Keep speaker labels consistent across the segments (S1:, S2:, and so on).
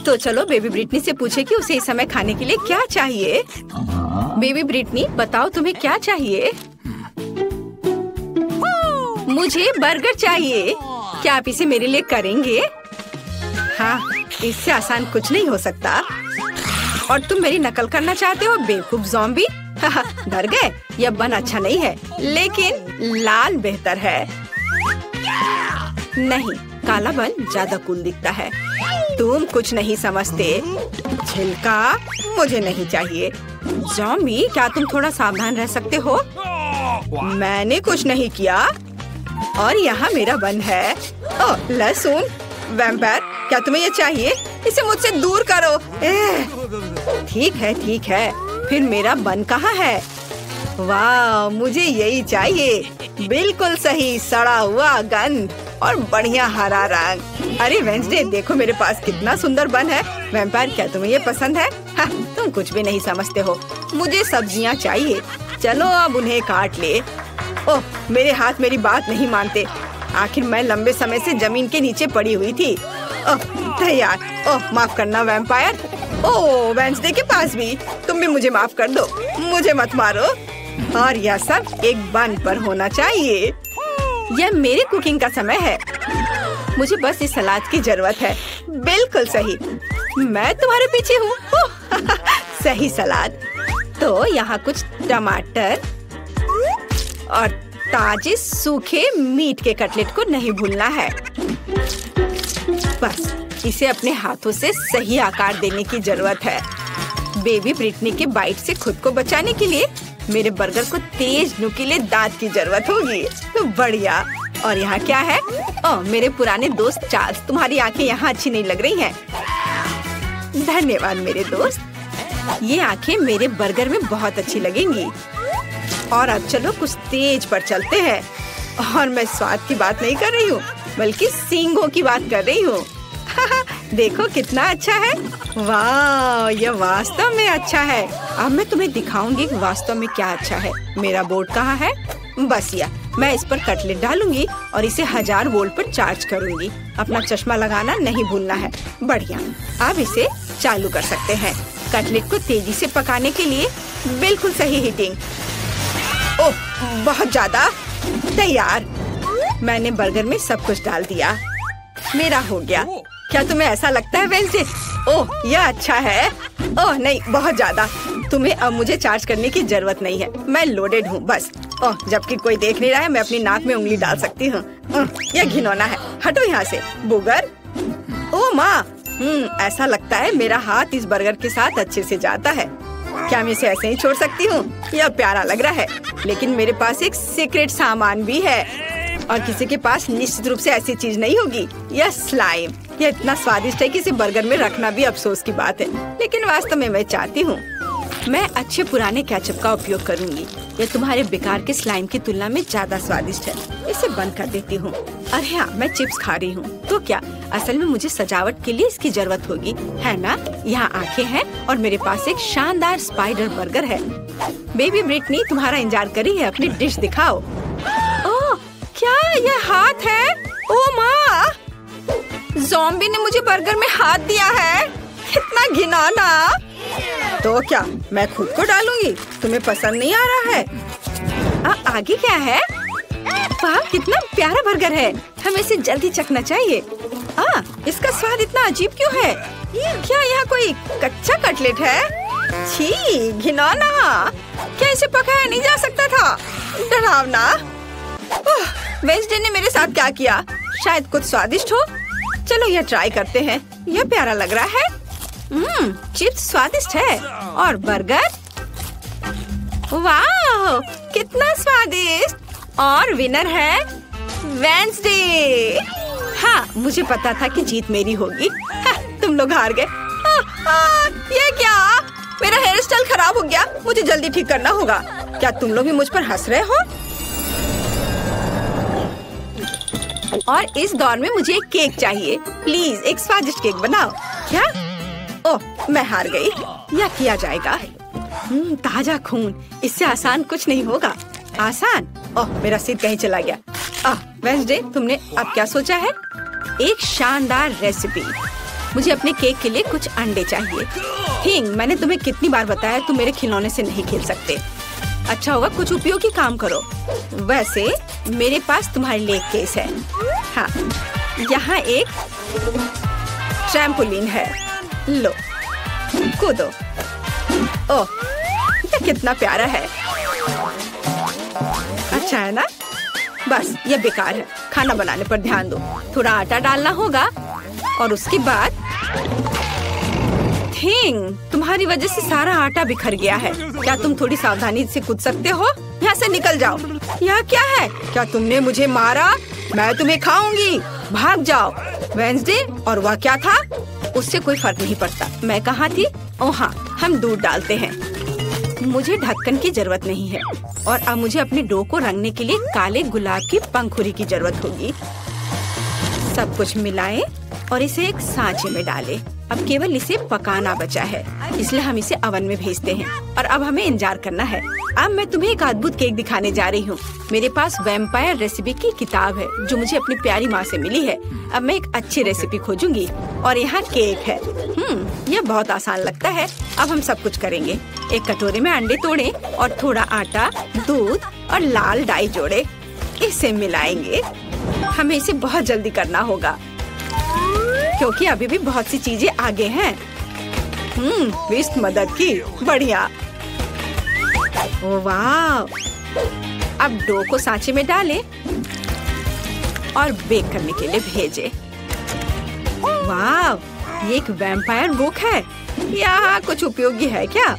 S1: तो चलो baby Britney से पूछे कि उसे इस समय खाने के लिए क्या चाहिए। बेबी ब्रिटनी बताओ तुम्हें क्या चाहिए? मुझे बर्गर चाहिए। क्या आप इसे मेरे लिए करेंगे? हाँ, इससे आसान कुछ नहीं हो सकता। और तुम मेरी नकल करना चाहते हो बेवकूफ ज़ॉम्बी? डर गए? यह बन अच्छा नहीं है, लेकिन लाल बेहतर है। नहीं, काला बन ज्यादा कूल दिखता है। तुम कुछ नहीं समझते। छिलका मुझे नहीं चाहिए। ज़ॉम्बी, क्या तुम थोड़ा सावधान रह सकते हो? मैंने कुछ नहीं किया। और यहाँ मेरा बन है। ओह, लहसुन। वैम्पायर, क्या तुम्हें ये चाहिए? इसे मुझसे दूर करो। ठीक है। फिर मेरा बन कहाँ है? वाह, मुझे यही चाहिए। बिल्कुल सही, सड़ा हुआ गंद और बढ़िया हरा रंग। अरे वेंसडे, देखो मेरे पास कितना सुंदर बन है। वैम्पायर, क्या तुम्हें ये पसंद है? तुम कुछ भी नहीं समझते हो। मुझे सब्जियाँ चाहिए। चलो अब उन्हें काट ले। ओह, मेरे हाथ मेरी बात नहीं मानते। आखिर मैं लंबे समय से जमीन के नीचे पड़ी हुई थी। ओह, तैयार। ओह, माफ करना वैम्पायर। ओह, वेंसडे के पास भी। तुम भी मुझे माफ कर दो। मुझे मत मारो। और यह सब एक बन पर होना चाहिए। यह मेरी कुकिंग का समय है। मुझे बस इस सलाद की जरूरत है। बिल्कुल सही, मैं तुम्हारे पीछे हूँ। सही सलाद। तो यहाँ कुछ टमाटर और ताजे सूखे मीट के कटलेट को नहीं भूलना है। बस इसे अपने हाथों से सही आकार देने की जरूरत है। बेबी ब्रिटनी के बाइट से खुद को बचाने के लिए मेरे बर्गर को तेज नुकीले दांत की जरूरत होगी। तो बढ़िया। और यहाँ क्या है? ओह, मेरे पुराने दोस्त चार्ल्स, तुम्हारी आंखें यहाँ अच्छी नहीं लग रही हैं। धन्यवाद मेरे दोस्त। ये आंखें मेरे बर्गर में बहुत अच्छी लगेंगी। और अब चलो कुछ तेज पर चलते हैं। और मैं स्वाद की बात नहीं कर रही हूँ, बल्कि सींगों की बात कर रही हूँ। देखो कितना अच्छा है। वाह, यह वास्तव में अच्छा है। अब मैं तुम्हें दिखाऊंगी कि वास्तव में क्या अच्छा है। मेरा बोर्ड कहाँ है? बस यह, मैं इस पर कटलेट डालूंगी और इसे 1000 वोल्ट पर चार्ज करूंगी। अपना चश्मा लगाना नहीं भूलना है। बढ़िया, अब इसे चालू कर सकते हैं। कटलेट को तेजी से पकाने के लिए बिल्कुल सही हीटिंग। ओह, बहुत ज्यादा। तैयार। मैंने बर्गर में सब कुछ डाल दिया। मेरा हो गया। क्या तुम्हें ऐसा लगता है वेंसडे? ओह, यह अच्छा है। ओह नहीं, बहुत ज्यादा। तुम्हें अब मुझे चार्ज करने की जरूरत नहीं है। मैं लोडेड हूँ बस। ओह, जबकि कोई देख नहीं रहा है, मैं अपनी नाक में उंगली डाल सकती हूँ। यह घिनौना है। हटो यहाँ से बुगर। ओह माँ, ऐसा लगता है मेरा हाथ इस बर्गर के साथ अच्छे से जाता है। क्या मैं इसे ऐसे ही छोड़ सकती हूँ? यह प्यारा लग रहा है, लेकिन मेरे पास एक सीक्रेट सामान भी है। और किसी के पास निश्चित रूप से ऐसी चीज नहीं होगी। यह स्लाइम। यह इतना स्वादिष्ट है कि इसे बर्गर में रखना भी अफसोस की बात है, लेकिन वास्तव में मैं चाहती हूँ। मैं अच्छे पुराने केचप का उपयोग करूँगी। यह तुम्हारे बेकार के स्लाइम की तुलना में ज्यादा स्वादिष्ट है। इसे बंद कर देती हूँ। अरे हाँ, मैं चिप्स खा रही हूँ। तो क्या, असल में मुझे सजावट के लिए इसकी जरूरत होगी, है ना? यहाँ आंखें हैं और मेरे पास एक शानदार स्पाइडर बर्गर है। बेबी ब्रिटनी तुम्हारा इंतजार कर रही है। अपनी डिश दिखाओ। ओह, क्या यह हाथ है? ओह माँ, ज़ॉम्बी ने मुझे बर्गर में हाथ दिया है। कितना घिनौना। तो क्या, मैं खुद को डालूंगी? तुम्हें पसंद नहीं आ रहा है? आगे क्या है? वाह, कितना प्यारा बर्गर है। हमें इसे जल्दी चखना चाहिए। इसका स्वाद इतना अजीब क्यों है? क्या यहाँ कोई कच्चा कटलेट है? छी, घिनौना। क्या इसे पकाया नहीं जा सकता था? डरावना। वेंसडे ने मेरे साथ क्या किया? शायद कुछ स्वादिष्ट हो। चलो यह ट्राई करते हैं। यह प्यारा लग रहा है। चिप्स स्वादिष्ट है। और बर्गर, वाह, कितना स्वादिष्ट। और विनर है वेंसडे। हाँ, मुझे पता था कि जीत मेरी होगी। तुम लोग हार गए। ये क्या? मेरा हेयर स्टाइल खराब हो गया। मुझे जल्दी ठीक करना होगा। क्या तुम लोग भी मुझ पर हंस रहे हो? और इस दौर में मुझे एक केक चाहिए। प्लीज एक स्वादिष्ट केक बनाओ। क्या? ओह, मैं हार गई। यह किया जाएगा। ताजा खून, इससे आसान कुछ नहीं होगा। आसान? ओह, मेरा सिर कहीं चला गया। वेंसडे, तुमने अब क्या सोचा है? एक शानदार रेसिपी। मुझे अपने केक के लिए कुछ अंडे चाहिए। थिंग, मैंने तुम्हें कितनी बार बताया तुम मेरे खिलौने से नहीं खेल सकते। अच्छा होगा कुछ उपयोगी काम करो। वैसे मेरे पास तुम्हारे लिए एक केस है। हाँ, यहाँ एक ट्रैम्पोलिन है, लो कूदो। ओह, ये कितना प्यारा है। अच्छा है ना? बस ये बेकार है। खाना बनाने पर ध्यान दो। थोड़ा आटा डालना होगा और उसके बाद थिंग, तुम्हारी वजह से सारा आटा बिखर गया है। क्या तुम थोड़ी सावधानी से कूद सकते हो? यहाँ से निकल जाओ। यह क्या है? क्या तुमने मुझे मारा? मैं तुम्हें खाऊंगी। भाग जाओ। वेंसडे, और वह क्या था? उससे कोई फर्क नहीं पड़ता। मैं कहाँ थी? ओह हाँ, हम दूध डालते हैं। मुझे ढक्कन की जरूरत नहीं है और अब मुझे अपने डो को रंगने के लिए काले गुलाब की पंखुड़ी की जरूरत होगी। सब कुछ मिलाएं और इसे एक सांचे में डालें। अब केवल इसे पकाना बचा है, इसलिए हम इसे ओवन में भेजते हैं और अब हमें इंतजार करना है। अब मैं तुम्हें एक अद्भुत केक दिखाने जा रही हूँ। मेरे पास वैम्पायर रेसिपी की किताब है जो मुझे अपनी प्यारी माँ से मिली है। अब मैं एक अच्छी रेसिपी खोजूंगी और यहाँ केक है। यह बहुत आसान लगता है। अब हम सब कुछ करेंगे। एक कटोरे में अंडे तोड़ें और थोड़ा आटा, दूध और लाल डाई जोड़े। इसे मिलाएंगे। हमें इसे बहुत जल्दी करना होगा क्योंकि अभी भी बहुत सी चीजें आगे हैं। विस्ट मदद की, बढ़िया। वाह! अब डो को सांचे में डालें और बेक करने के लिए भेजें। वाह! ये एक वैम्पायर बुक है। यहाँ कुछ उपयोगी है क्या?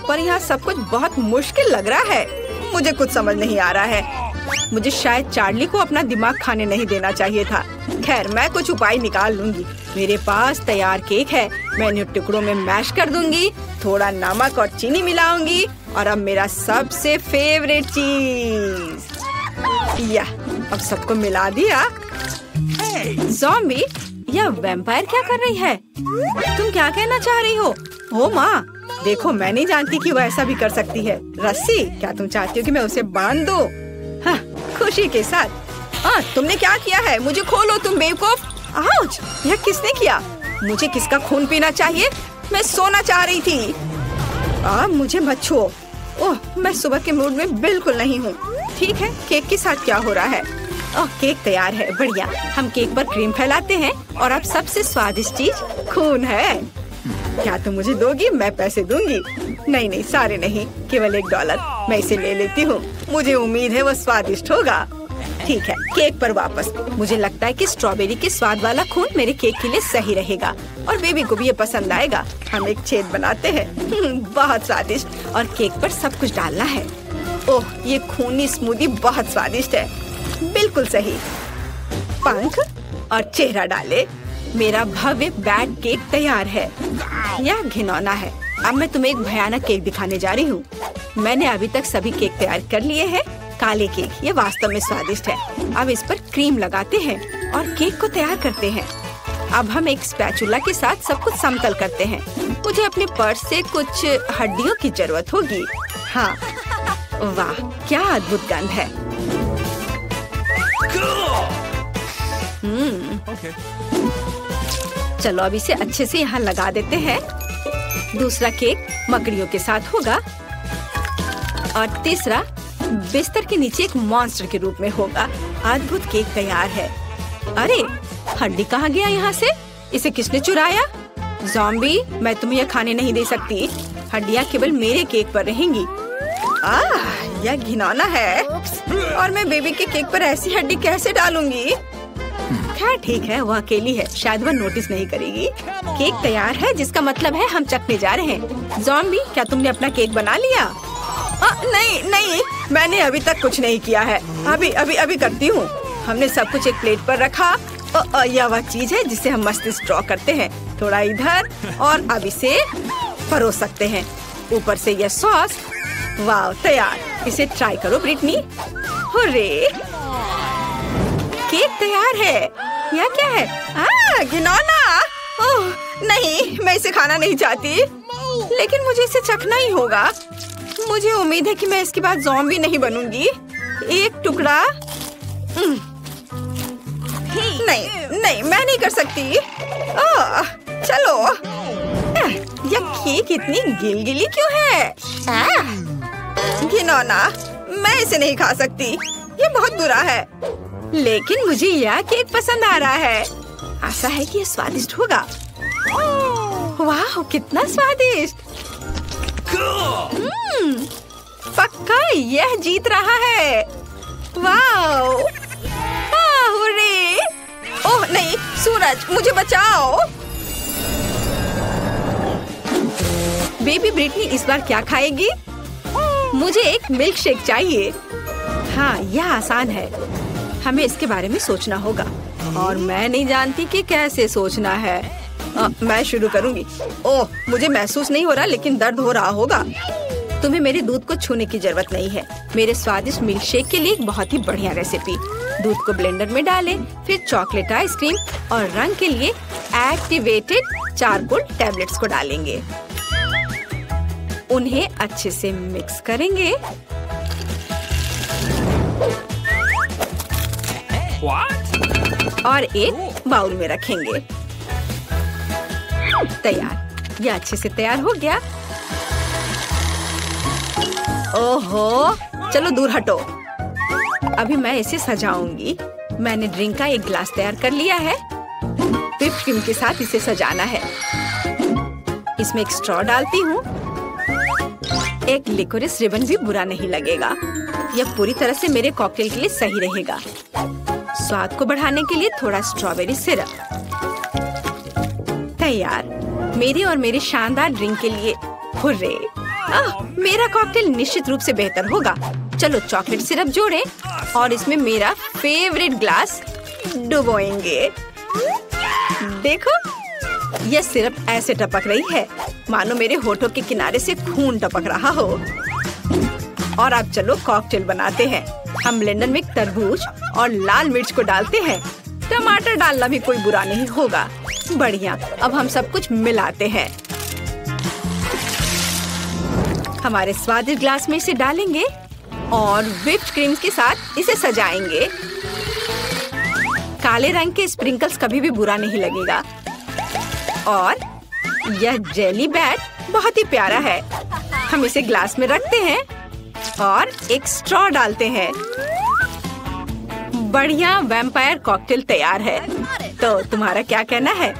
S1: पर यहाँ सब कुछ बहुत मुश्किल लग रहा है। मुझे कुछ समझ नहीं आ रहा है। मुझे शायद चार्ली को अपना दिमाग खाने नहीं देना चाहिए था। खैर, मैं कुछ उपाय निकाल लूंगी। मेरे पास तैयार केक है। मैं इन्हें टुकड़ों में मैश कर दूंगी, थोड़ा नमक और चीनी मिलाऊंगी और अब मेरा सबसे फेवरेट चीज, अब सबको मिला दिया। ज़ॉम्बी, यह वैम्पायर क्या कर रही है? तुम क्या कहना चाह रही हो? ओ माँ, देखो, मैं नहीं जानती कि वह ऐसा भी कर सकती है। रस्सी, क्या तुम चाहती हो कि मैं उसे बांध दूं? हाँ, खुशी के साथ। हाँ, तुमने क्या किया है? मुझे खोलो तुम बेवकूफ। आउच! यह किसने किया? मुझे किसका खून पीना चाहिए? मैं सोना चाह रही थी। मुझे मत छुओ। ओह, मैं सुबह के मूड में बिल्कुल नहीं हूँ। ठीक है, केक के साथ क्या हो रहा है? ओह, केक तैयार है, बढ़िया। हम केक पर क्रीम फैलाते हैं और अब सबसे स्वादिष्ट चीज खून है। क्या तुम मुझे दोगी? मैं पैसे दूंगी। नहीं, सारे नहीं, केवल $1। मैं इसे ले लेती हूँ। मुझे उम्मीद है वो स्वादिष्ट होगा। ठीक है, केक पर वापस। मुझे लगता है कि स्ट्रॉबेरी के स्वाद वाला खून मेरे केक के लिए सही रहेगा और बेबी को भी ये पसंद आएगा। हम एक छेद बनाते हैं। बहुत स्वादिष्ट। और केक पर सब कुछ डालना है। ओह, ये खूनी स्मूदी बहुत स्वादिष्ट है। बिल्कुल सही। पंख और चेहरा डाले। मेरा भव्य बैट केक तैयार है। यह घिनौना है। अब मैं तुम्हें एक भयानक केक दिखाने जा रही हूँ। मैंने अभी तक सभी केक तैयार कर लिए हैं। काले केक, ये वास्तव में स्वादिष्ट है। अब इस पर क्रीम लगाते हैं और केक को तैयार करते हैं। अब हम एक स्पैचुला के साथ सब कुछ समतल करते हैं। मुझे अपने पर्स से कुछ हड्डियों की जरूरत होगी। हाँ, वाह, क्या अद्भुत गंध है। चलो अब इसे अच्छे से यहाँ लगा देते हैं। दूसरा केक मकड़ियों के साथ होगा और तीसरा बिस्तर के नीचे एक मॉन्स्टर के रूप में होगा। अद्भुत केक तैयार है। अरे, हड्डी कहाँ गया यहाँ से? इसे किसने चुराया? ज़ॉम्बी, मैं तुम्हें यह खाने नहीं दे सकती। हड्डियाँ केवल मेरे केक पर रहेंगी। यह घिनौना है और मैं बेबी के केक पर ऐसी हड्डी कैसे डालूंगी? खैर ठीक है, वह अकेली है, शायद वह नोटिस नहीं करेगी। केक तैयार है, जिसका मतलब है हम चखने जा रहे हैं। ज़ॉम्बी, क्या तुमने अपना केक बना लिया? नहीं, मैंने अभी तक कुछ नहीं किया है। अभी करती हूँ। हमने सब कुछ एक प्लेट पर रखा। यह वह चीज है जिसे हम मस्तिष्क ड्रॉ करते हैं। थोड़ा इधर और अब इसे परोस सकते हैं। ऊपर से यह सॉस। वाह, तैयार। इसे ट्राई करो ब्रिटनी। हुर्रे, केक तैयार है। यह क्या है? घिनौना। ओह नहीं, मैं इसे खाना नहीं चाहती, लेकिन मुझे इसे चखना ही होगा। मुझे उम्मीद है कि मैं इसके बाद ज़ॉम्बी नहीं बनूंगी। एक टुकड़ा। नहीं, मैं नहीं कर सकती। चलो। यह केक इतनी गिलगिली क्यों है? घिनौना, मैं इसे नहीं खा सकती। ये बहुत बुरा है। लेकिन मुझे यह केक पसंद आ रहा है। आशा है कि ये स्वादिष्ट होगा। वाह, कितना स्वादिष्ट। पक्का यह जीत रहा है। वाह, हुर्रे। ओह नहीं, सूरज, मुझे बचाओ। बेबी ब्रिटनी इस बार क्या खाएगी? मुझे एक मिल्क शेक चाहिए। हाँ, यह आसान है। हमें इसके बारे में सोचना होगा और मैं नहीं जानती कि कैसे सोचना है। मैं शुरू करूंगी। ओह, मुझे महसूस नहीं हो रहा, लेकिन दर्द हो रहा होगा। तुम्हें मेरे दूध को छूने की जरूरत नहीं है। मेरे स्वादिष्ट मिल्क शेक के लिए एक बहुत ही बढ़िया रेसिपी। दूध को ब्लेंडर में डालें, फिर चॉकलेट आइसक्रीम और रंग के लिए एक्टिवेटेड चारकोल टैबलेट्स को डालेंगे। उन्हें अच्छे से मिक्स करेंगे। और एक बाउल में रखेंगे। तैयार। यह अच्छे से तैयार हो गया। ओहो, चलो दूर हटो। अभी मैं इसे सजाऊंगी। मैंने ड्रिंक का एक ग्लास तैयार कर लिया है। व्हिप क्रीम के साथ इसे सजाना है। इसमें एक स्ट्रॉ डालती हूँ। एक लिकोरिस रिबन भी बुरा नहीं लगेगा। यह पूरी तरह से मेरे कॉकटेल के लिए सही रहेगा। स्वाद को बढ़ाने के लिए थोड़ा स्ट्रॉबेरी सिरप। तैयार। मेरे और मेरे शानदार ड्रिंक के लिए हुर्रे। मेरा कॉकटेल निश्चित रूप से बेहतर होगा। चलो चॉकलेट सिरप जोड़ें और इसमें मेरा फेवरेट ग्लास डुबोएंगे। देखो, यह सिरप ऐसे टपक रही है मानो मेरे होठों के किनारे से खून टपक रहा हो। और अब चलो कॉकटेल बनाते हैं। हम ब्लेंडर में तरबूज और लाल मिर्च को डालते हैं। टमाटर डालना भी कोई बुरा नहीं होगा। बढ़िया। अब हम सब कुछ मिलाते हैं। हमारे स्वादिष्ट ग्लास में इसे डालेंगे और व्हिप्ड क्रीम के साथ इसे सजाएंगे। काले रंग के स्प्रिंकल्स कभी भी बुरा नहीं लगेगा। और यह जेली बैट बहुत ही प्यारा है। हम इसे ग्लास में रखते हैं और एक स्ट्रॉ डालते हैं। बढ़िया वैम्पायर कॉकटेल तैयार है। तो तुम्हारा क्या कहना है?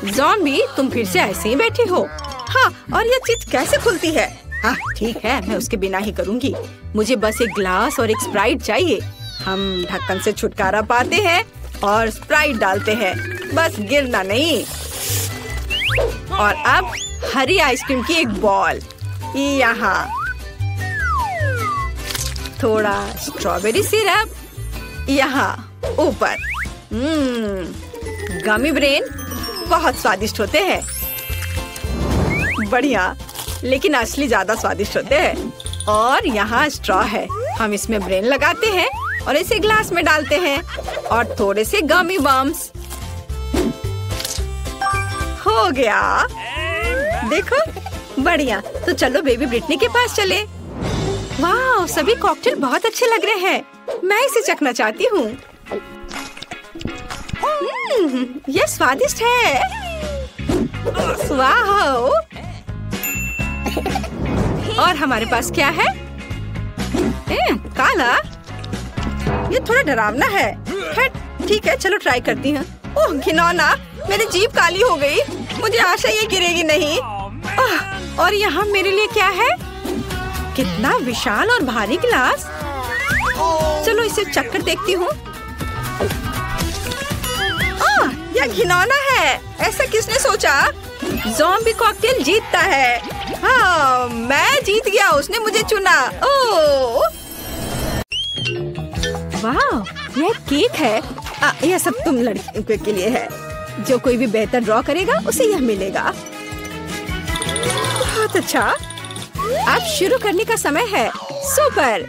S1: ज़ॉम्बी, तुम फिर से ऐसे ही बैठी हो। हाँ, और यह चीज कैसे खुलती है? हाँ ठीक है, मैं उसके बिना ही करूँगी। मुझे बस एक ग्लास और एक स्प्राइट चाहिए। हम ढक्कन से छुटकारा पाते हैं और स्प्राइट डालते हैं। बस गिरना नहीं। और अब हरी आइसक्रीम की एक बॉल यहाँ। थोड़ा स्ट्रॉबेरी सिरप यहाँ ऊपर। गमी ब्रेन बहुत स्वादिष्ट होते हैं। बढ़िया, लेकिन असली ज्यादा स्वादिष्ट होते हैं। और यहाँ स्ट्रॉ है। हम इसमें ब्रेन लगाते हैं और इसे ग्लास में डालते हैं और थोड़े से गमी बम्स। हो गया। देखो, बढ़िया। तो चलो बेबी ब्रिटनी के पास चले। वाह, सभी कॉकटेल बहुत अच्छे लग रहे हैं। मैं इसे चखना चाहती हूँ। यह स्वादिष्ट है। वाह। और हमारे पास क्या है? काला। ये थोड़ा डरावना है। ठीक है, चलो ट्राई करती हूँ। ओह घिनौना, मेरी जीभ काली हो गई। मुझे आशा ये गिरेगी नहीं। और यहाँ मेरे लिए क्या है? कितना विशाल और भारी गिलास। चलो इसे चखकर देखती हूँ। यह घिनौना है। ऐसा किसने सोचा? ज़ॉम्बी कॉकटेल जीतता है। हाँ, मैं जीत गया। उसने मुझे चुना। ओह वाह, यह केक है। यह सब तुम लड़कियों के लिए है। जो कोई भी बेहतर ड्रॉ करेगा उसे यह मिलेगा। बहुत अच्छा। अब शुरू करने का समय है। सुपर।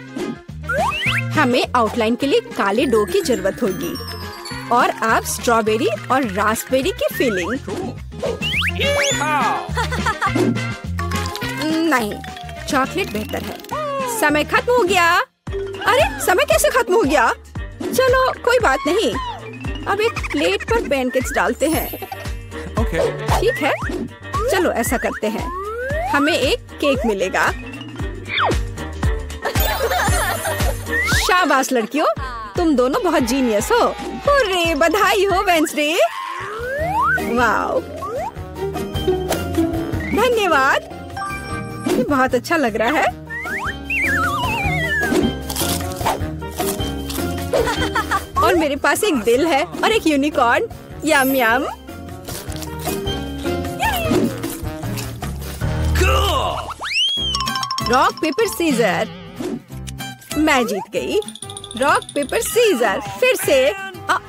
S1: हमें आउटलाइन के लिए काले डो की जरूरत होगी और अब स्ट्रॉबेरी और रास्पबेरी की फिलिंग। नहीं, चॉकलेट बेहतर है। समय खत्म हो गया। अरे, समय कैसे खत्म हो गया? चलो कोई बात नहीं। अब एक प्लेट पर पैनकेक्स डालते हैं। ठीक है, चलो ऐसा करते हैं, हमें एक केक मिलेगा। शाबाश लड़कियों, तुम दोनों बहुत जीनियस हो। हुर्रे, बधाई हो वेंसडे। वाओ, धन्यवाद, ये बहुत अच्छा लग रहा है। और मेरे पास एक दिल है और एक unicorn. Yum yum. Rock paper scissor. मैं जीत गई। रॉक पेपर सीजर, फिर से।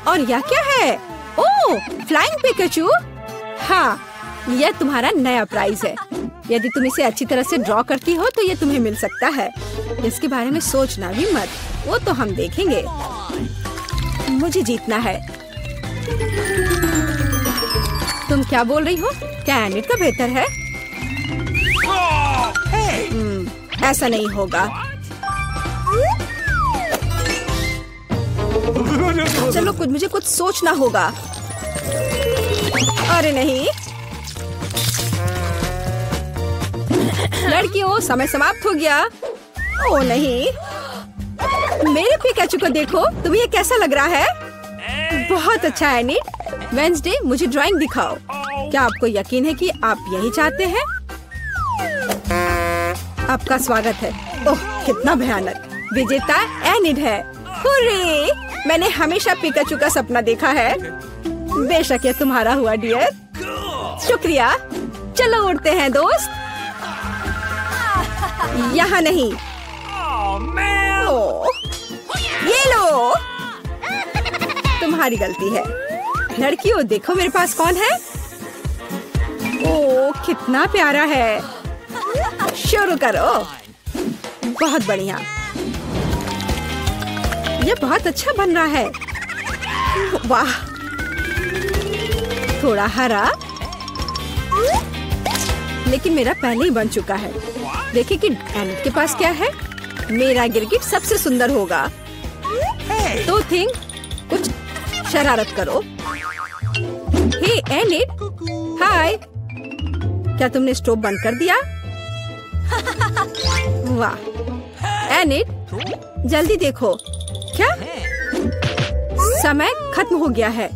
S1: और यह क्या है? ओह, फ्लाइंग पिकाचू। हाँ, यह तुम्हारा नया प्राइज है। यदि तुम इसे अच्छी तरह से ड्रॉ करती हो तो यह तुम्हें मिल सकता है। इसके बारे में सोचना भी मत, वो तो हम देखेंगे। मुझे जीतना है। तुम क्या बोल रही हो? क्या एनिट का बेहतर है? ऐसा नहीं होगा। चलो, मुझे कुछ सोचना होगा। अरे नहीं, लड़कियों, समय समाप्त हो गया। ओ नहीं, मेरे पिकाचू को देखो, तुम्हें ये कैसा लग रहा है? बहुत अच्छा है एनिट। वेंसडे, मुझे ड्राइंग दिखाओ। क्या आपको यकीन है कि आप यही चाहते हैं? आपका स्वागत है। ओह, कितना भयानक। विजेता एनिट है। हुर्रे, मैंने हमेशा पिकाचू का सपना देखा है। बेशक ये तुम्हारा हुआ डियर। शुक्रिया। चलो उड़ते हैं दोस्त। यहाँ नहीं। ओह, ये लो। तुम्हारी गलती है। लड़कियों, देखो मेरे पास कौन है। ओह, कितना प्यारा है। शुरू करो। बहुत बढ़िया, ये बहुत अच्छा बन रहा है। वाह, थोड़ा हरा, लेकिन मेरा पहले ही बन चुका है। देखिए कि एनिट के पास क्या है। मेरा गिरगिट सबसे सुंदर होगा। तो थिंक, कुछ शरारत करो। हे एनिट, हाय। क्या तुमने स्टोव बंद कर दिया? वाह एनिट, जल्दी देखो। क्या समय खत्म हो गया है?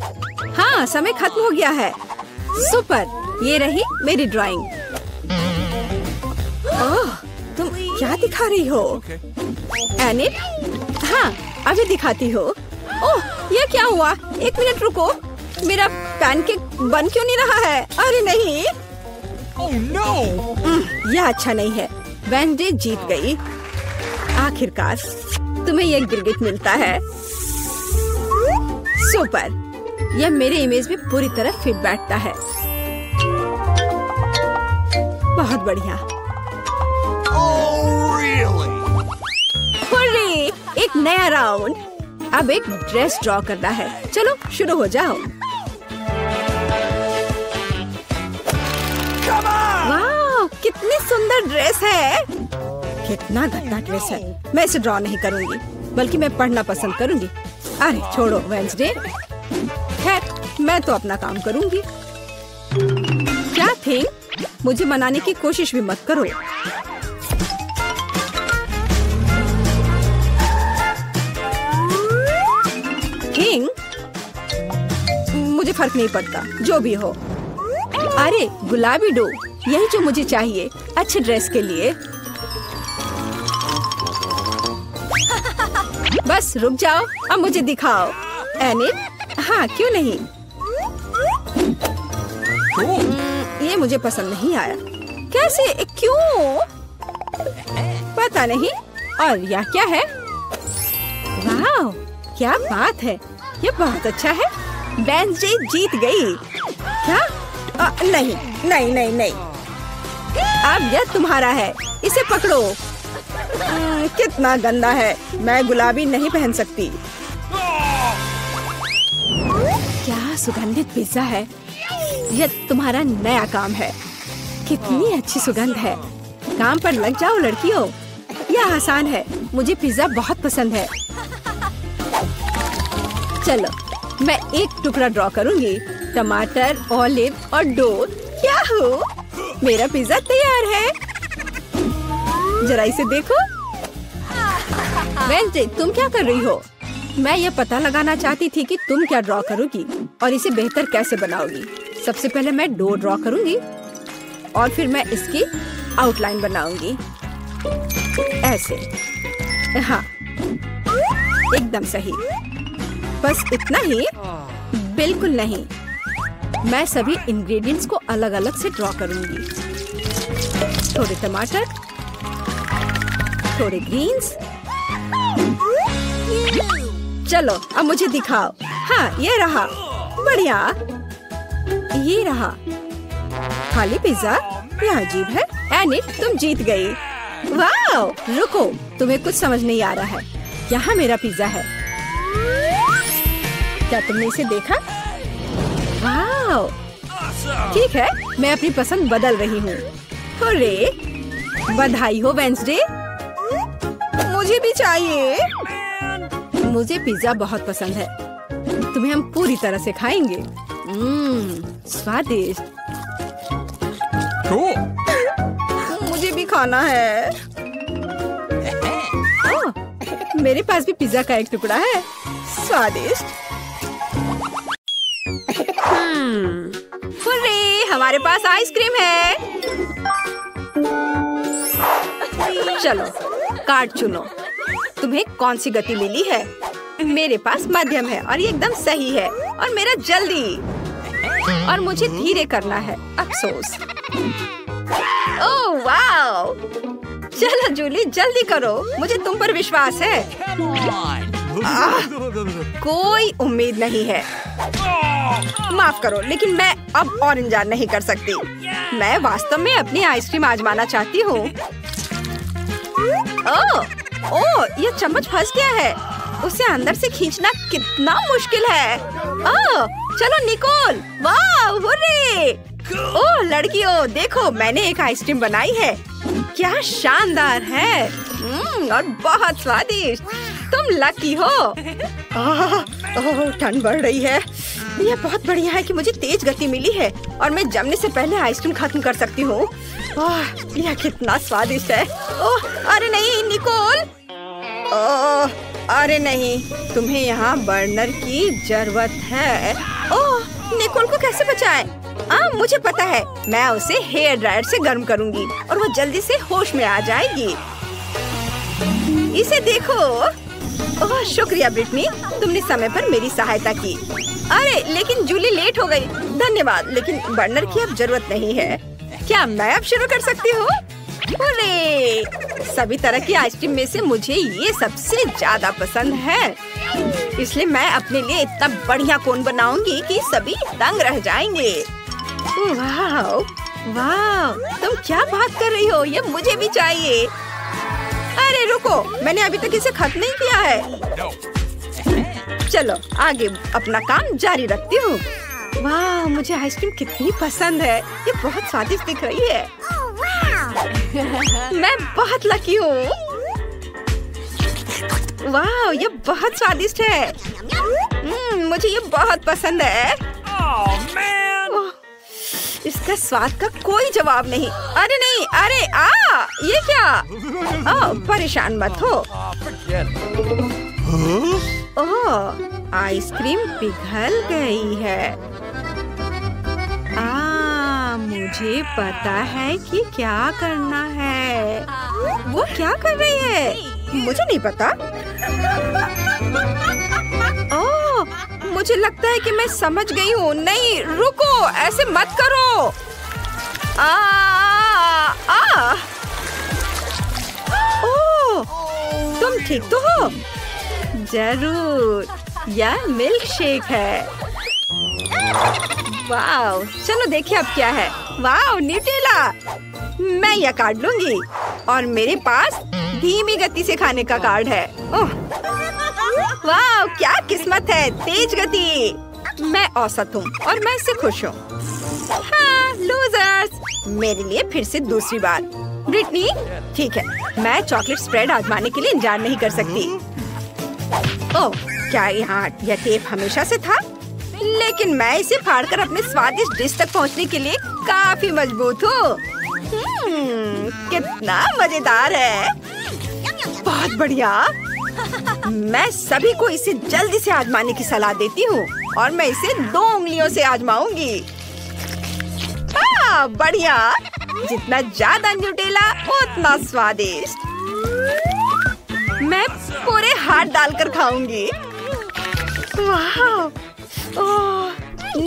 S1: हाँ, समय खत्म हो गया है। सुपर, ये रही मेरी ड्राइंग। ओह, तुम क्या दिखा रही हो एनिट? हाँ, अभी दिखाती हो। ओह, ये क्या हुआ? एक मिनट रुको, मेरा पैनकेक बन क्यों नहीं रहा है? अरे नहीं।
S2: Oh no!
S1: यह अच्छा नहीं है। वेंसडे जीत गई। आखिरकार तुम्हें यह गिरगिट मिलता है। सुपर, यह मेरे इमेज में पूरी तरह फिट बैठता है। बहुत बढ़िया।
S2: Oh really?
S1: हुर्रे, एक नया राउंड। अब एक ड्रेस ड्रॉ करना है। चलो शुरू हो जाओ। वाह, कितनी सुंदर ड्रेस है। कितना गंदा ड्रेस है। मैं इसे ड्रॉ नहीं करूंगी, बल्कि मैं पढ़ना पसंद करूंगी। अरे छोड़ो वेंसडे, खैर मैं तो अपना काम करूंगी। क्या थिंक, मुझे मनाने की कोशिश भी मत करो। थिंक, मुझे फर्क नहीं पड़ता, जो भी हो। अरे गुलाबी डो, यही जो मुझे चाहिए अच्छे ड्रेस के लिए। बस रुक जाओ, अब मुझे दिखाओ एनिट। हाँ, क्यों नहीं। ये मुझे पसंद नहीं आया। कैसे, क्यों? पता नहीं। और यह क्या है? वाह, क्या बात है, ये बहुत अच्छा है। वेंसडे जीत गई। क्या? नहीं नहीं नहीं नहीं, अब यह तुम्हारा है, इसे पकड़ो। कितना गंदा है, मैं गुलाबी नहीं पहन सकती। क्या सुगंधित पिज्जा है। यह तुम्हारा नया काम है। कितनी अच्छी सुगंध है। काम पर लग जाओ लड़कियों, यह आसान है। मुझे पिज्जा बहुत पसंद है। चलो, मैं एक टुकड़ा ड्रॉ करूंगी। टमाटर, ऑलिव और डो। क्या हो, मेरा पिज्जा तैयार है। जरा इसे देखो। वेंसडे, तुम क्या कर रही हो? मैं ये पता लगाना चाहती थी कि तुम क्या ड्रॉ करोगी और इसे बेहतर कैसे बनाओगी। सबसे पहले मैं डो ड्रॉ करूंगी और फिर मैं इसकी आउटलाइन बनाऊंगी ऐसे। हाँ, एकदम सही। बस इतना ही? बिल्कुल नहीं, मैं सभी इंग्रेडिएंट्स को अलग अलग से ड्रॉ करूंगी। थोड़े टमाटर, थोड़े ग्रीन्स। चलो अब मुझे दिखाओ। हाँ, ये रहा। बढ़िया, ये रहा। खाली पिज्जा? ये अजीब है। एनिट, तुम जीत गई। वाओ! रुको, तुम्हें कुछ समझ नहीं आ रहा है। यहाँ मेरा पिज्जा है। क्या तुमने इसे देखा? वाओ! ठीक है, मैं अपनी पसंद बदल रही हूँ। हुर्रे! बधाई हो वेंसडे। मुझे भी चाहिए। मुझे पिज्जा बहुत पसंद है। तुम्हें हम पूरी तरह से खाएंगे। स्वादिष्ट।
S2: Cool.
S1: मुझे भी खाना है। मेरे पास भी पिज्जा का एक टुकड़ा है। स्वादिष्ट। हुर्रे, हमारे पास आइसक्रीम है। चलो, कार्ड चुनो। तुम्हें कौन सी गति मिली है? मेरे पास मध्यम है और ये एकदम सही है। और मेरा जल्दी। और मुझे धीरे करना है। अफसोस। Oh wow! चलो जूली, जल्दी करो। मुझे तुम पर विश्वास है।
S2: Come on.
S1: कोई उम्मीद नहीं है। माफ करो, लेकिन मैं अब और इंतजार नहीं कर सकती। मैं वास्तव में अपनी आइसक्रीम आजमाना चाहती हूँ। ओह, ये चम्मच फंस गया है। उसे अंदर से खींचना कितना मुश्किल है। ओह, चलो निकोल। वाह, हुर्रे! ओह लड़कियों, देखो मैंने एक आइसक्रीम बनाई है। क्या शानदार है। और बहुत स्वादिष्ट। तुम लकी हो। ठंड बढ़ रही है। यह बहुत बढ़िया है कि मुझे तेज गति मिली है और मैं जमने से पहले आइसक्रीम खत्म कर सकती हूँ। यह कितना स्वादिष्ट है। ओह, अरे नहीं निकोल। ओह, अरे नहीं, तुम्हें यहाँ बर्नर की जरूरत है। ओह, निकोल को कैसे बचाएं? मुझे पता है। मैं उसे हेयर ड्रायर से गर्म करूंगी और वो जल्दी से होश में आ जाएगी। इसे देखो। ओह, शुक्रिया ब्रिटनी, तुमने समय पर मेरी सहायता की। अरे लेकिन जूली लेट हो गई। धन्यवाद, लेकिन बर्नर की अब जरूरत नहीं है। क्या मैं अब शुरू कर सकती हूँ? अरे, सभी तरह की आइसक्रीम में से मुझे ये सबसे ज्यादा पसंद है। इसलिए मैं अपने लिए इतना बढ़िया कोन बनाऊंगी कि सभी दंग रह जाएंगे। वाह, वाह, तुम क्या बात कर रही हो? ये मुझे भी चाहिए। अरे रुको, मैंने अभी तक इसे खत्म नहीं किया है। चलो आगे अपना काम जारी रखती हूँ। वाह, मुझे आइसक्रीम कितनी पसंद है। ये बहुत स्वादिष्ट दिख रही है। मैं बहुत लकी हूँ। वाह, ये बहुत स्वादिष्ट है। मुझे ये बहुत पसंद है।
S2: Oh man!
S1: इसका स्वाद का कोई जवाब नहीं। अरे नहीं, अरे ये क्या? परेशान मत हो।
S2: Forget it.
S1: ओह, आइसक्रीम पिघल गई है। मुझे पता है कि क्या करना है। वो क्या कर रही है? मुझे नहीं पता। ओह, मुझे लगता है कि मैं समझ गई हूँ। नहीं, रुको, ऐसे मत करो। ओह, तुम ठीक तो हो? जरूर, यह मिल्क शेक है। वाओ, चलो देखिए अब क्या है। Wow, Nutella. मैं यह कार्ड लूंगी और मेरे पास धीमी गति से खाने का कार्ड है। वाओ, क्या किस्मत है। तेज गति। मैं औसत हूँ और मैं इससे खुश हूँ। हाँ, लूजर्स। मेरे लिए फिर से दूसरी बार। ब्रिटनी, ठीक है, मैं चॉकलेट स्प्रेड आजमाने के लिए इंतजार नहीं कर सकती। ओह, क्या यहाँ यह टेप हमेशा से था? लेकिन मैं इसे फाड़कर अपने स्वादिष्ट डिश तक पहुंचने के लिए काफी मजबूत हूँ। कितना मजेदार है। बहुत बढ़िया। मैं सभी को इसे जल्दी से आजमाने की सलाह देती हूँ और मैं इसे 2 उंगलियों से आजमाऊंगी। बढ़िया। जितना ज्यादा न्यूटेला उतना स्वादिष्ट। मैं पूरे हाथ डालकर खाऊंगी। वाह!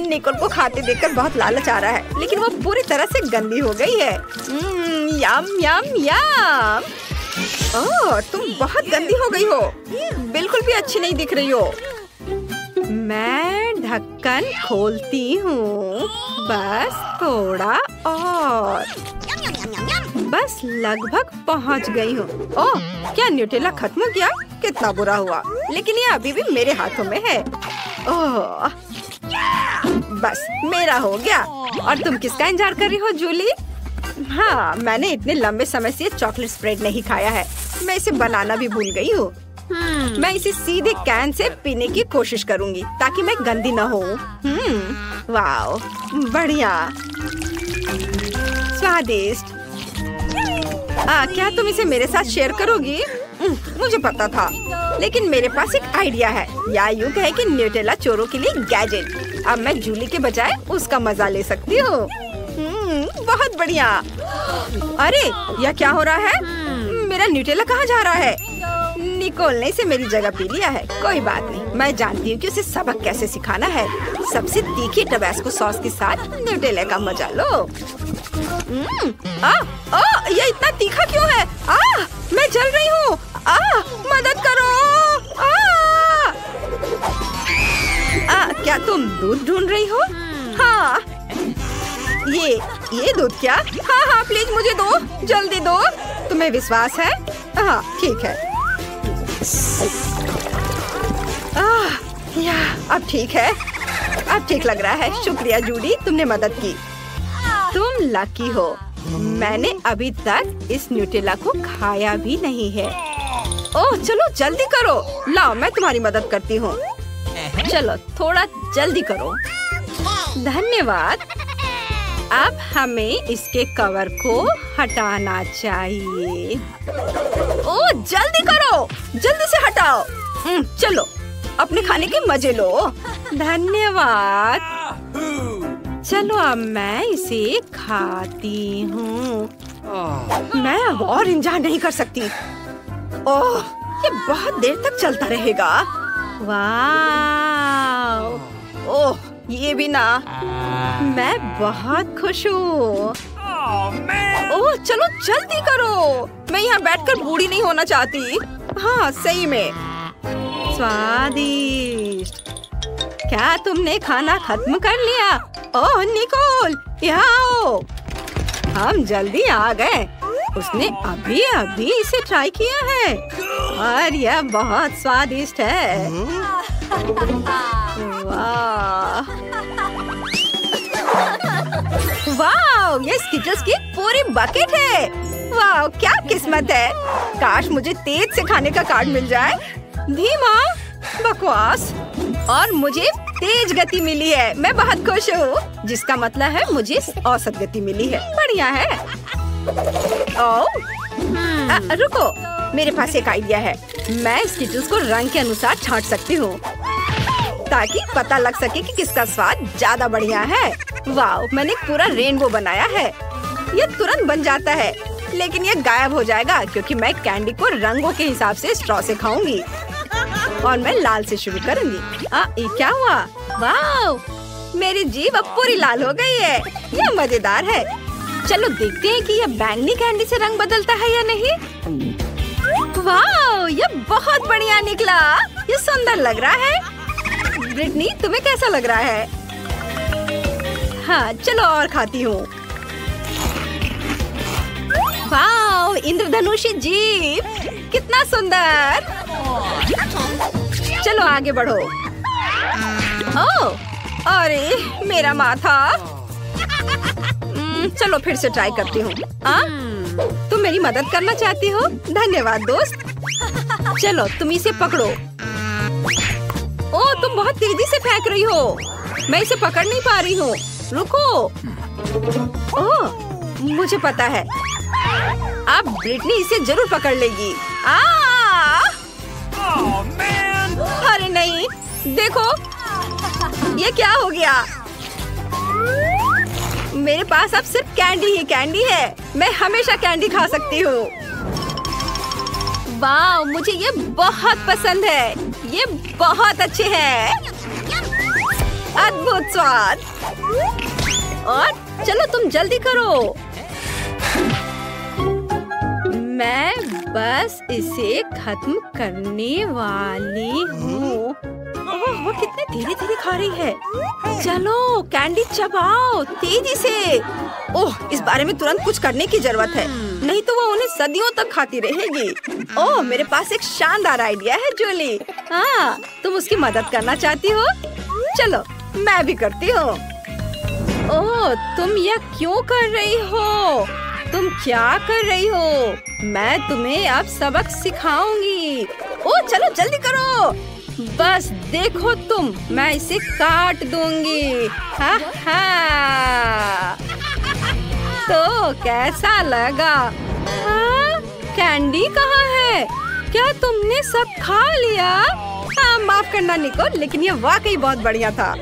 S1: निकोल को खाते देखकर बहुत लालच आ रहा है, लेकिन वो पूरी तरह से गंदी हो गई है। यम यम यम। ओह, तुम बहुत गंदी हो गई हो। बिल्कुल भी अच्छी नहीं दिख रही हो। मैं ढक्कन खोलती हूँ। बस थोड़ा और। बस लगभग पहुँच गई हूँ। ओह, क्या न्यूटेला खत्म हो गया? कितना बुरा हुआ। लेकिन ये अभी भी मेरे हाथों में है। ओह, बस मेरा हो गया। और तुम किसका इंतजार कर रही हो जूली? हाँ, मैंने इतने लंबे समय से चॉकलेट स्प्रेड नहीं खाया है। मैं इसे बनाना भी भूल गई हूँ। मैं इसे सीधे कैन से पीने की कोशिश करूंगी ताकि मैं गंदी न हो। वाओ, बढ़िया, स्वादिष्ट। क्या तुम इसे मेरे साथ शेयर करोगी? मुझे पता था, लेकिन मेरे पास एक आइडिया है, या यूँ कहे कि न्यूटेला चोरों के लिए गैजेट। अब मैं जूली के बजाय उसका मजा ले सकती हूँ। बहुत बढ़िया। अरे, यह क्या हो रहा है? मेरा न्यूटेला कहाँ जा रहा है? निकोल ने इसे मेरी जगह पी लिया है। कोई बात नहीं, मैं जानती हूँ कि उसे सबक कैसे सिखाना है। सबसे तीखी टबैस्को सॉस के साथ न्यूटेला का मजा लो। ये इतना तीखा क्यों है? मैं जल रही हूँ। मदद करो। क्या तुम दूध ढूंढ रही हो? हाँ, ये दूध क्या? हाँ, प्लीज मुझे दो, जल्दी दो। तुम्हें विश्वास है? हाँ, ठीक है। अब ठीक है, अब ठीक लग रहा है। शुक्रिया जूली, तुमने मदद की। तुम लकी हो, मैंने अभी तक इस न्यूटेला को खाया भी नहीं है। ओह, चलो जल्दी करो। लाओ, मैं तुम्हारी मदद करती हूँ। चलो थोड़ा जल्दी करो। धन्यवाद। अब हमें इसके कवर को हटाना चाहिए। ओह, जल्दी करो, जल्दी से हटाओ। चलो, अपने खाने के मजे लो। धन्यवाद। चलो अब मैं इसे खाती हूँ। मैं अब और इंतजार नहीं कर सकती। ओह, ये बहुत देर तक चलता रहेगा। वाह! ओह, ये भी ना। मैं बहुत खुश हूँ। ओह, चलो जल्दी करो। मैं यहाँ बैठकर बूढ़ी नहीं होना चाहती। हाँ, सही में। स्वादिष्ट। क्या तुमने खाना खत्म कर लिया? ओह निकोल, यहाँ आओ। हम जल्दी आ गए। उसने अभी अभी इसे ट्राई किया है और यह बहुत स्वादिष्ट है। वाह! वाह! ये स्किटल्स की पूरी बकेट है। वाह, क्या किस्मत है। काश मुझे तेज से खाने का कार्ड मिल जाए। धीमा, बकवास। और मुझे तेज गति मिली है। मैं बहुत खुश हूँ, जिसका मतलब है मुझे औसत गति मिली है। बढ़िया है। ओह, रुको, मेरे पास एक आइडिया है। मैं स्किटल्स को रंग के अनुसार छांट सकती हूँ ताकि पता लग सके कि किसका स्वाद ज्यादा बढ़िया है। वाह, मैंने पूरा रेनबो बनाया है। ये तुरंत बन जाता है, लेकिन ये गायब हो जाएगा क्योंकि मैं कैंडी को रंगों के हिसाब से स्ट्रॉ से खाऊंगी। और मैं लाल से शुरू करूंगी। ये क्या हुआ? वाह, मेरी जीभ अब पूरी लाल हो गई है। यह मजेदार है। चलो देखते हैं कि यह बैंगनी कैंडी से रंग बदलता है या नहीं। वाह, यह बहुत बढ़िया निकला। ये सुंदर लग रहा है। ब्रिटनी, तुम्हें कैसा लग रहा है? हाँ, चलो और खाती हूँ। वाह, इंद्रधनुषी जीभ, कितना सुंदर। चलो आगे बढ़ो। ओह, अरे मेरा माथा। चलो फिर से ट्राई करती हूँ। तुम मेरी मदद करना चाहती हो? धन्यवाद दोस्त। चलो तुम इसे पकड़ो। ओह, तुम बहुत तेजी से फेंक रही हो। मैं इसे पकड़ नहीं पा रही हूँ। रुको। ओह, मुझे पता है। अब ब्रिटनी इसे जरूर पकड़ लेगी।
S2: Oh man!
S1: अरे नहीं, देखो ये क्या हो गया। मेरे पास अब सिर्फ कैंडी ही कैंडी है। मैं हमेशा कैंडी खा सकती हूँ। वाह, मुझे ये बहुत पसंद है। ये बहुत अच्छे हैं। अद्भुत स्वाद। और चलो तुम जल्दी करो। मैं बस इसे खत्म करने वाली हूँ। ओह, वो कितने धीरे धीरे खा रही है। चलो कैंडी चबाओ तेजी से। ओह, इस बारे में तुरंत कुछ करने की जरूरत है, नहीं तो वो उन्हें सदियों तक खाती रहेगी। ओह, मेरे पास एक शानदार आइडिया है जूली। हाँ, तुम उसकी मदद करना चाहती हो? चलो मैं भी करती हूँ। ओह, तुम यह क्यों कर रही हो? तुम क्या कर रही हो? मैं तुम्हें अब सबक सिखाऊंगी। ओह, चलो जल्दी करो। बस देखो तुम, मैं इसे काट दूंगी। हा हा। तो कैसा लगा? हाँ? कैंडी कहाँ है? क्या तुमने सब खा लिया? हाँ, माफ करना निको, लेकिन ये वाकई बहुत बढ़िया था।